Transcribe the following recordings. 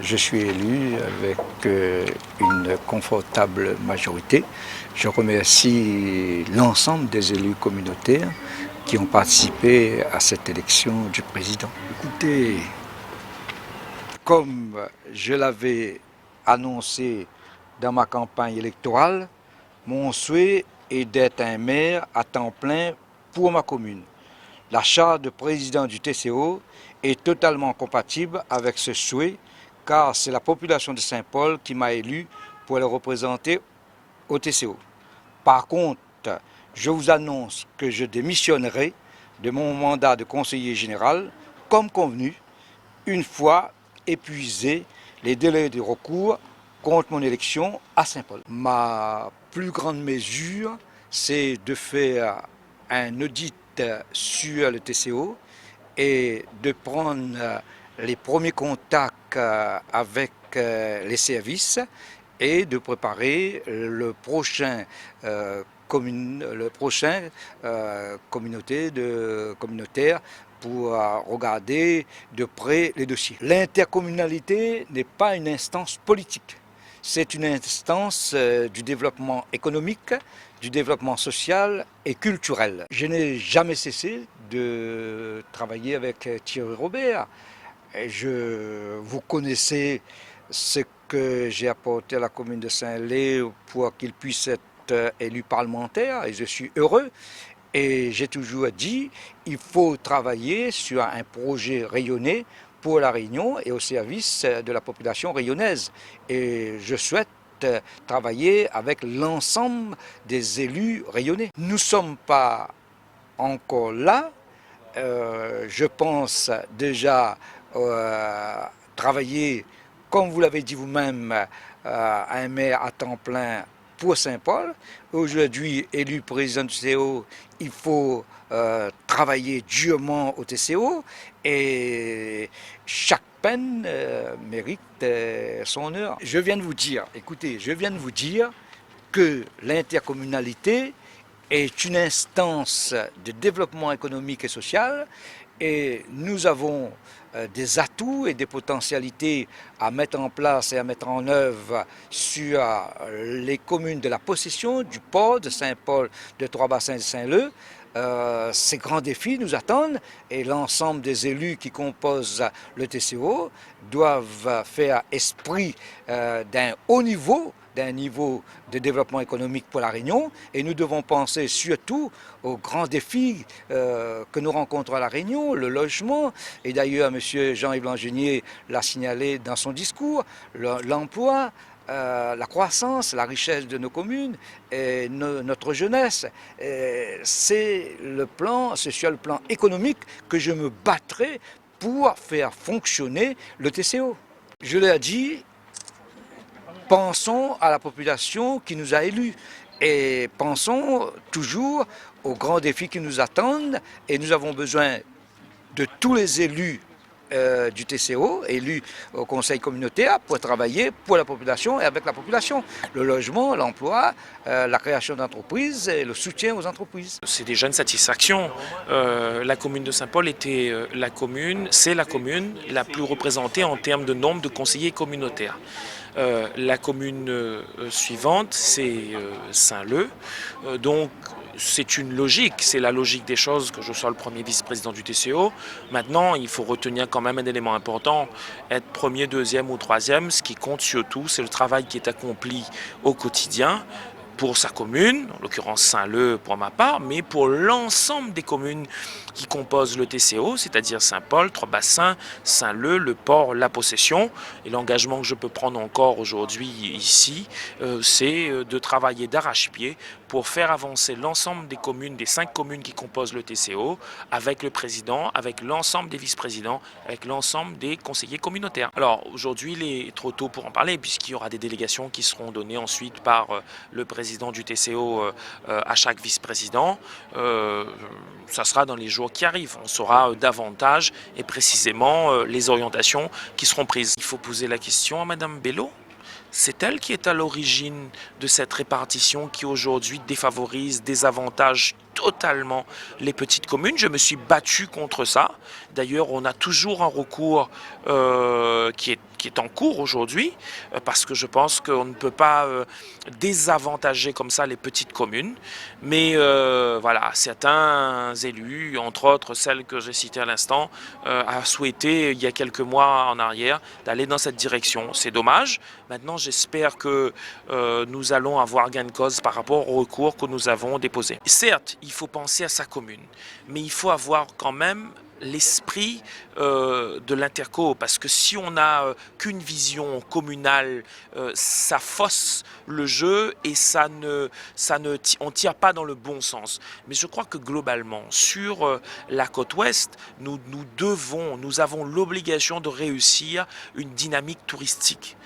Je suis élu avec une confortable majorité. Je remercie l'ensemble des élus communautaires qui ont participé à cette élection du président. Écoutez, comme je l'avais annoncé dans ma campagne électorale, mon souhait est d'être un maire à temps plein pour ma commune. La charte de président du TCO est totalement compatible avec ce souhait car c'est la population de Saint-Paul qui m'a élu pour le représenter au TCO. Par contre, je vous annonce que je démissionnerai de mon mandat de conseiller général comme convenu une fois épuisés les délais de recours contre mon élection à Saint-Paul. Ma plus grande mesure, c'est de faire un audit sur le TCO et de prendre les premiers contacts avec les services et de préparer le prochain communautaire pour regarder de près les dossiers. L'intercommunalité n'est pas une instance politique. C'est une instance du développement économique, du développement social et culturel. Je n'ai jamais cessé de travailler avec Thierry Robert. Vous connaissez ce que j'ai apporté à la commune de Saint-Lé pour qu'il puisse être élu parlementaire et je suis heureux. Et j'ai toujours dit qu'il faut travailler sur un projet rayonné pour la Réunion et au service de la population rayonnaise. Et je souhaite travailler avec l'ensemble des élus rayonnais. Nous ne sommes pas encore là. Je pense déjà travailler, comme vous l'avez dit vous-même, un maire à temps plein pour Saint-Paul. Aujourd'hui, élu président du TCO, il faut travailler durement au TCO et chaque peine mérite son heure. Je viens de vous dire, écoutez, que l'intercommunalité est une instance de développement économique et social et nous avons des atouts et des potentialités à mettre en place et à mettre en œuvre sur les communes de la possession, du port, de Saint-Paul, de Trois-Bassins et de Saint-Leu. Ces grands défis nous attendent et l'ensemble des élus qui composent le TCO doivent faire esprit d'un haut niveau, d'un niveau de développement économique pour la Réunion et nous devons penser surtout aux grands défis que nous rencontrons à la Réunion, le logement, et d'ailleurs M. Jean-Yves Langenier l'a signalé dans son discours, l'emploi, la croissance, la richesse de nos communes, et notre jeunesse. C'est sur le plan économique que je me battrai pour faire fonctionner le TCO. Je l'ai dit, pensons à la population qui nous a élus et pensons toujours aux grands défis qui nous attendent et nous avons besoin de tous les élus du TCO, élus au conseil communautaire, pour travailler pour la population et avec la population. Le logement, l'emploi, la création d'entreprises et le soutien aux entreprises. C'est déjà une satisfaction. La commune de Saint-Paul c'est la commune la plus représentée en termes de nombre de conseillers communautaires. La commune suivante, c'est Saint-Leu. Donc, c'est une logique, c'est la logique des choses que je sois le premier vice-président du TCO. Maintenant, il faut retenir quand même un élément important, être premier, deuxième ou troisième, ce qui compte surtout, c'est le travail qui est accompli au quotidien pour sa commune, en l'occurrence Saint-Leu pour ma part, mais pour l'ensemble des communes qui composent le TCO, c'est-à-dire Saint-Paul, Trois-Bassins, Saint-Leu, le port, la possession. Et l'engagement que je peux prendre encore aujourd'hui ici, c'est de travailler d'arrache-pied pour faire avancer l'ensemble des communes, des 5 communes qui composent le TCO, avec le président, avec l'ensemble des vice-présidents, avec l'ensemble des conseillers communautaires. Alors aujourd'hui, il est trop tôt pour en parler, puisqu'il y aura des délégations qui seront données ensuite par le président du TCO à chaque vice-président. Ça sera dans les jours qui arrivent. On saura davantage et précisément les orientations qui seront prises. Il faut poser la question à Madame Bello. C'est elle qui est à l'origine de cette répartition qui aujourd'hui défavorise, désavantage totalement les petites communes. Je me suis battu contre ça. D'ailleurs, on a toujours un recours qui est en cours aujourd'hui, parce que je pense qu'on ne peut pas désavantager comme ça les petites communes. Mais voilà, certains élus, entre autres celle que j'ai citée à l'instant, a souhaité il y a quelques mois en arrière d'aller dans cette direction. C'est dommage. Maintenant, j'espère que nous allons avoir gain de cause par rapport au recours que nous avons déposé. Certes, il faut penser à sa commune, mais il faut avoir quand même l'esprit de l'interco, parce que si on n'a qu'une vision communale, ça fausse le jeu et on tire pas dans le bon sens. Mais je crois que globalement, sur la côte ouest, nous avons l'obligation de réussir une dynamique touristique,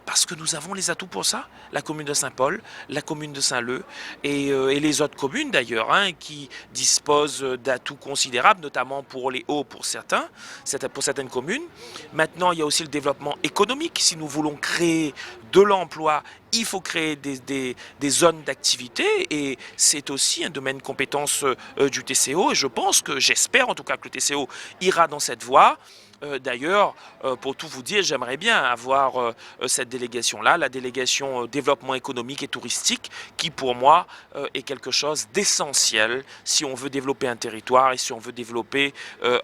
parce que nous avons les atouts pour ça. La commune de Saint-Paul, la commune de Saint-Leu et les autres communes d'ailleurs, hein, qui disposent d'atouts considérables, notamment pour les hauts pour certaines communes. Maintenant, il y a aussi le développement économique. Si nous voulons créer de l'emploi, il faut créer des zones d'activité, et c'est aussi un domaine de compétence du TCO, et j'espère en tout cas que le TCO ira dans cette voie. D'ailleurs, pour tout vous dire, j'aimerais bien avoir cette délégation-là, la délégation développement économique et touristique, qui pour moi est quelque chose d'essentiel si on veut développer un territoire et si on veut développer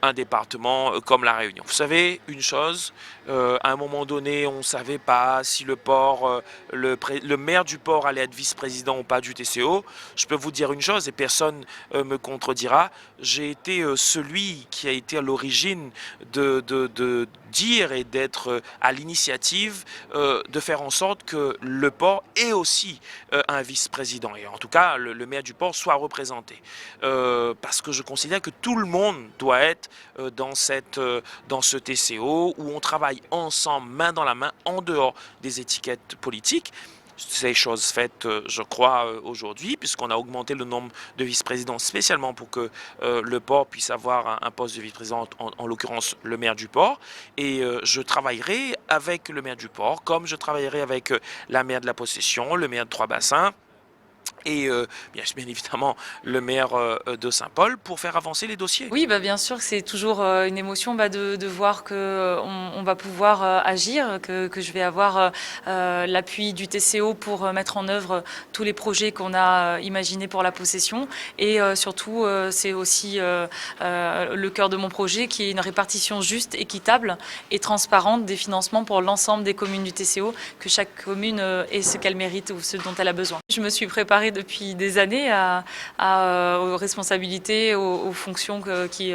un département comme La Réunion. Vous savez une chose, à un moment donné, on ne savait pas si le port, le maire du port allait être vice-président ou pas du TCO. Je peux vous dire une chose, et personne me contredira, j'ai été celui qui a été à l'origine de dire et d'être à l'initiative de faire en sorte que le port ait aussi un vice-président, et en tout cas le maire du port soit représenté, parce que je considère que tout le monde doit être dans ce TCO où on travaille ensemble, main dans la main, en dehors des étiquettes politiques. C'est chose faite, je crois, aujourd'hui, puisqu'on a augmenté le nombre de vice-présidents spécialement pour que le port puisse avoir un poste de vice-président, en l'occurrence le maire du port. Et je travaillerai avec le maire du port, comme je travaillerai avec la maire de la Possession, le maire de Trois-Bassins, et bien évidemment le maire de Saint-Paul, pour faire avancer les dossiers. Oui, bien sûr, c'est toujours une émotion de voir qu'on va pouvoir agir, que je vais avoir l'appui du TCO pour mettre en œuvre tous les projets qu'on a imaginés pour la possession. Et surtout, c'est aussi le cœur de mon projet, qui est une répartition juste, équitable et transparente des financements pour l'ensemble des communes du TCO, que chaque commune ait ce qu'elle mérite ou ce dont elle a besoin. Je me suis préparée depuis des années aux responsabilités, aux fonctions qui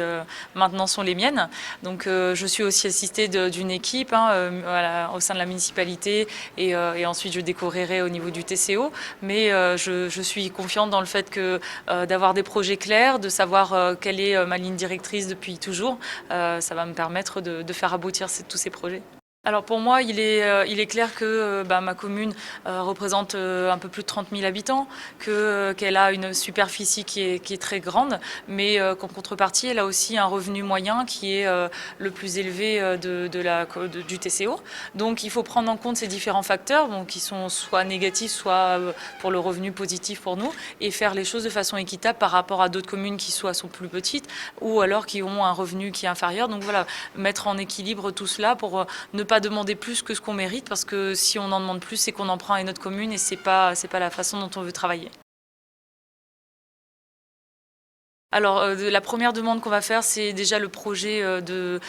maintenant sont les miennes. Donc je suis aussi assistée d'une équipe au sein de la municipalité, et ensuite je décorerai au niveau du TCO. Mais je suis confiante dans le fait que d'avoir des projets clairs, de savoir quelle est ma ligne directrice depuis toujours, ça va me permettre de faire aboutir tous ces projets. Alors pour moi, il est clair que ma commune représente un peu plus de 30 000 habitants, qu'elle a une superficie qui est très grande, mais qu'en contrepartie, elle a aussi un revenu moyen qui est le plus élevé du TCO. Donc il faut prendre en compte ces différents facteurs, qui sont soit négatifs, soit pour le revenu positif pour nous, et faire les choses de façon équitable par rapport à d'autres communes qui soit sont plus petites, ou alors qui ont un revenu qui est inférieur. Donc voilà, mettre en équilibre tout cela pour ne pas demander plus que ce qu'on mérite, parce que si on en demande plus, c'est qu'on en prend à une autre commune, et c'est pas la façon dont on veut travailler. Alors la première demande qu'on va faire, c'est déjà le projet de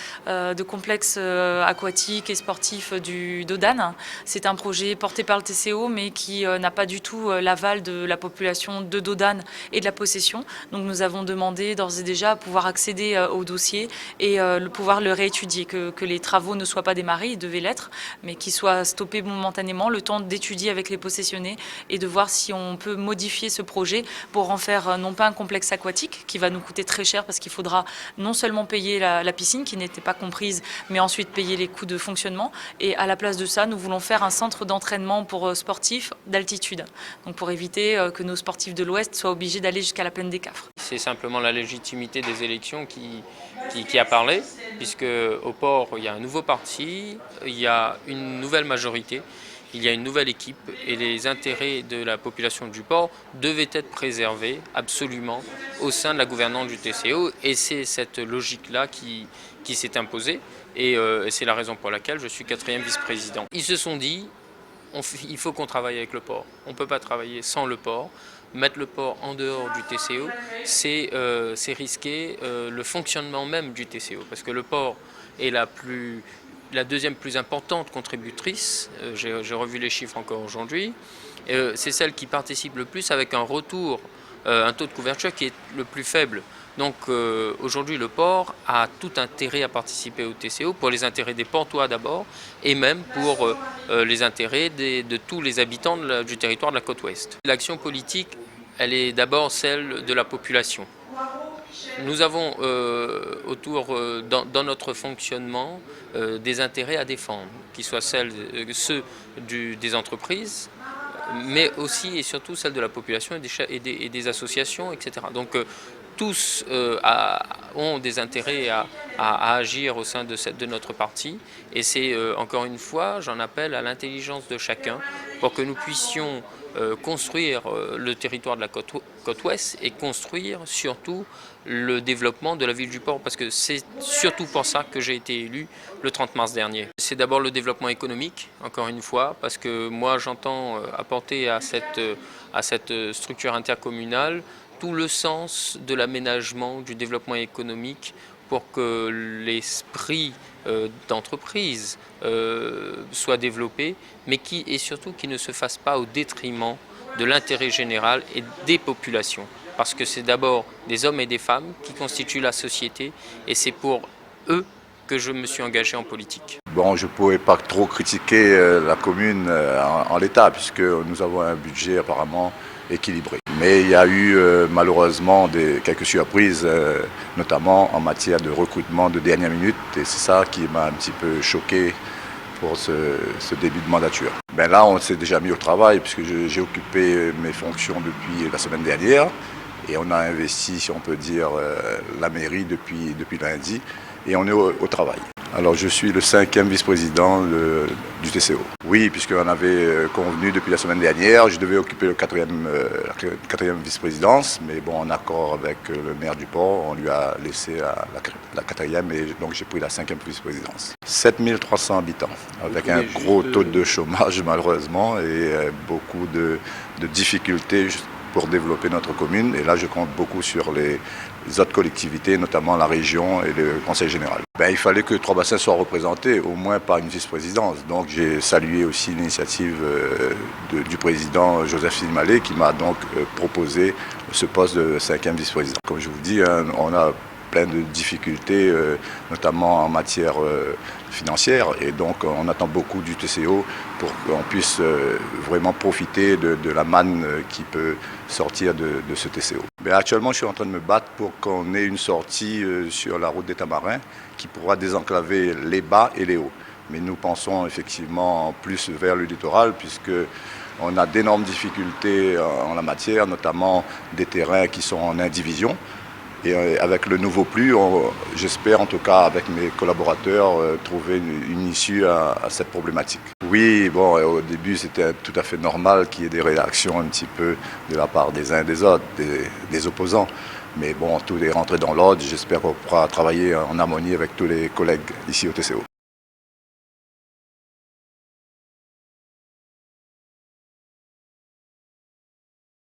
complexe aquatique et sportif du Dodane. C'est un projet porté par le TCO, mais qui n'a pas du tout l'aval de la population de Dodane et de la Possession. Donc nous avons demandé d'ores et déjà à pouvoir accéder au dossier et pouvoir le réétudier, que les travaux ne soient pas démarrés, ils devaient l'être, mais qu'ils soient stoppés momentanément, le temps d'étudier avec les possessionnés et de voir si on peut modifier ce projet pour en faire non pas un complexe aquatique, qui va nous coûter très cher, parce qu'il faudra non seulement payer la piscine qui n'était pas comprise, mais ensuite payer les coûts de fonctionnement. Et à la place de ça, nous voulons faire un centre d'entraînement pour sportifs d'altitude, donc pour éviter que nos sportifs de l'Ouest soient obligés d'aller jusqu'à la plaine des Cafres. C'est simplement la légitimité des élections qui a parlé, puisque au port, il y a un nouveau parti, il y a une nouvelle majorité, il y a une nouvelle équipe et les intérêts de la population du port devaient être préservés absolument au sein de la gouvernance du TCO, et c'est cette logique-là qui s'est imposée, et c'est la raison pour laquelle je suis 4e vice-président. Ils se sont dit, il faut qu'on travaille avec le port, on ne peut pas travailler sans le port. Mettre le port en dehors du TCO, c'est risquer le fonctionnement même du TCO, parce que le port est la deuxième plus importante contributrice, j'ai revu les chiffres encore aujourd'hui, c'est celle qui participe le plus avec un retour, un taux de couverture qui est le plus faible. Donc aujourd'hui le port a tout intérêt à participer au TCO, pour les intérêts des portois d'abord, et même pour les intérêts de tous les habitants du territoire de la côte ouest. L'action politique, elle est d'abord celle de la population. Nous avons dans notre fonctionnement des intérêts à défendre, qui soient ceux des entreprises, mais aussi et surtout celles de la population et des associations, etc. Donc tous ont des intérêts à agir au sein de notre parti, et c'est encore une fois, j'en appelle à l'intelligence de chacun pour que nous puissions construire le territoire de la côte ouest, et construire surtout le développement de la ville du port, parce que c'est surtout pour ça que j'ai été élu le 30 mars dernier. C'est d'abord le développement économique, encore une fois, parce que moi j'entends apporter à cette structure intercommunale tout le sens de l'aménagement, du développement économique, pour que l'esprit d'entreprise soit développé, mais surtout qui ne se fasse pas au détriment de l'intérêt général et des populations. Parce que c'est d'abord des hommes et des femmes qui constituent la société, et c'est pour eux que je me suis engagé en politique. Bon, je ne pourrais pas trop critiquer la commune en l'état, puisque nous avons un budget apparemment équilibré. Mais il y a eu malheureusement quelques surprises, notamment en matière de recrutement de dernière minute, et c'est ça qui m'a un petit peu choqué pour ce début de mandature. Ben là, on s'est déjà mis au travail, puisque j'ai occupé mes fonctions depuis la semaine dernière, et on a investi, si on peut dire, la mairie depuis lundi, et on est au travail. Alors je suis le 5e vice-président du TCO. Oui, puisqu'on avait convenu depuis la semaine dernière, je devais occuper la 4e vice-présidence, mais bon, en accord avec le maire du port, on lui a laissé la 4e, et donc j'ai pris la 5e vice-présidence. 7300 habitants, avec un gros taux de chômage malheureusement, et beaucoup de difficultés pour développer notre commune, et là je compte beaucoup sur les autres collectivités, notamment la région et le conseil général. Il fallait que Trois-Bassins soient représentés, au moins par une vice-présidence. Donc j'ai salué aussi l'initiative du président Joseph Silmalé, qui m'a donc proposé ce poste de 5e vice-président. Comme je vous dis, on a plein de difficultés, notamment en matière financière, et donc on attend beaucoup du TCO pour qu'on puisse vraiment profiter de la manne qui peut sortir de ce TCO. Mais actuellement, je suis en train de me battre pour qu'on ait une sortie sur la route des Tamarins qui pourra désenclaver les bas et les hauts. Mais nous pensons effectivement plus vers le littoral, puisque on a d'énormes difficultés en la matière, notamment des terrains qui sont en indivision. Et avec le nouveau PLU, j'espère en tout cas avec mes collaborateurs trouver une issue à cette problématique. Oui, bon, au début c'était tout à fait normal qu'il y ait des réactions un petit peu de la part des uns et des autres, des opposants. Mais bon, tout est rentré dans l'ordre. J'espère qu'on pourra travailler en harmonie avec tous les collègues ici au TCO.